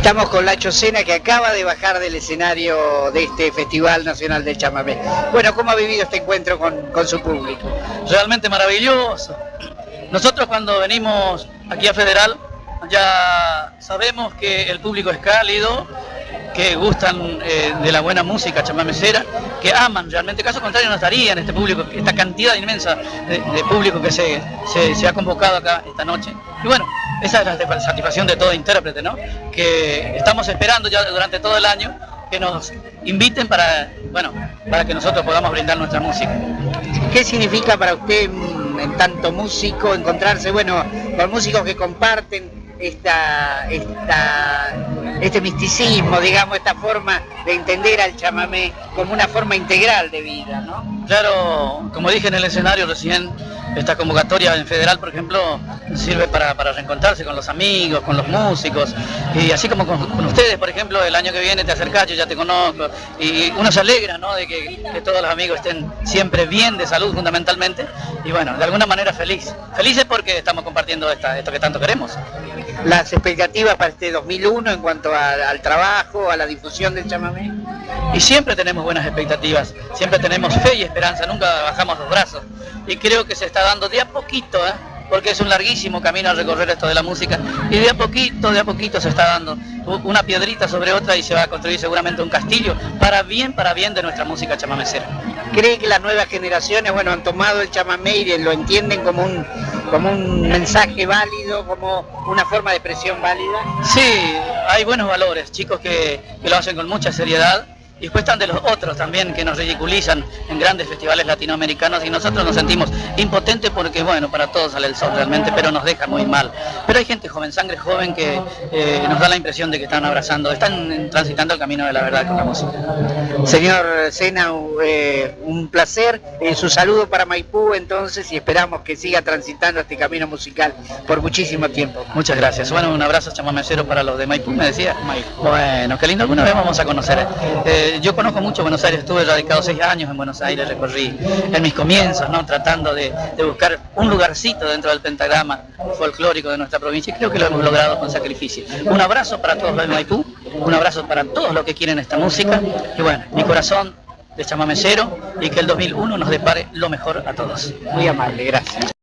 Estamos con Lacho Sena, que acaba de bajar del escenario de este Festival Nacional del Chamamé. Bueno, ¿cómo ha vivido este encuentro con su público? Realmente maravilloso. Nosotros cuando venimos aquí a Federal ya sabemos que el público es cálido, que gustan de la buena música chamamecera, que aman realmente. Caso contrario no estarían este público, esta cantidad inmensa de público que se ha convocado acá esta noche. Y bueno, esa es la satisfacción de todo intérprete, ¿no? Que estamos esperando ya durante todo el año que nos inviten para que nosotros podamos brindar nuestra música. ¿Qué significa para usted, en tanto músico, encontrarse, con músicos que comparten este misticismo, digamos, esta forma de entender al chamamé como una forma integral de vida, ¿no? Claro, como dije en el escenario recién, esta convocatoria en Federal, por ejemplo, sirve para reencontrarse con los amigos, con los músicos, y así como con ustedes, por ejemplo, el año que viene te acercás, yo ya te conozco, y uno se alegra, ¿no?, de que todos los amigos estén siempre bien, de salud fundamentalmente, y bueno, de alguna manera felices porque estamos compartiendo esto que tanto queremos. Las expectativas para este 2001 en cuanto al trabajo, a la difusión del chamamé. Y siempre tenemos buenas expectativas, siempre tenemos fe y esperanza, nunca bajamos los brazos. Y creo que se está dando de a poquito, porque es un larguísimo camino a recorrer esto de la música, y de a poquito se está dando una piedrita sobre otra y se va a construir seguramente un castillo para bien de nuestra música chamamecera. ¿Cree que las nuevas generaciones, han tomado el chamamé y lo entienden como un mensaje válido, como una forma de expresión válida? Sí, hay buenos valores, chicos que lo hacen con mucha seriedad. Y después están de los otros también que nos ridiculizan en grandes festivales latinoamericanos y nosotros nos sentimos impotentes porque, para todos sale el sol realmente, pero nos deja muy mal. Pero hay gente joven, sangre joven que nos da la impresión de que están abrazando, están transitando el camino de la verdad con la música. Señor Sena, un placer, su saludo para Maipú entonces y esperamos que siga transitando este camino musical por muchísimo tiempo. Muchas gracias. Bueno, un abrazo chamamecero para los de Maipú, me decía. Maipú. Bueno, qué lindo, alguna vez vamos a conocer. Yo conozco mucho Buenos Aires, estuve radicado 6 años en Buenos Aires, recorrí en mis comienzos, ¿no?, tratando de buscar un lugarcito dentro del pentagrama folclórico de nuestra provincia y creo que lo hemos logrado con sacrificio. Un abrazo para todos los de Maipú, un abrazo para todos los que quieren esta música y mi corazón de chamamecero y que el 2001 nos depare lo mejor a todos. Muy amable, gracias.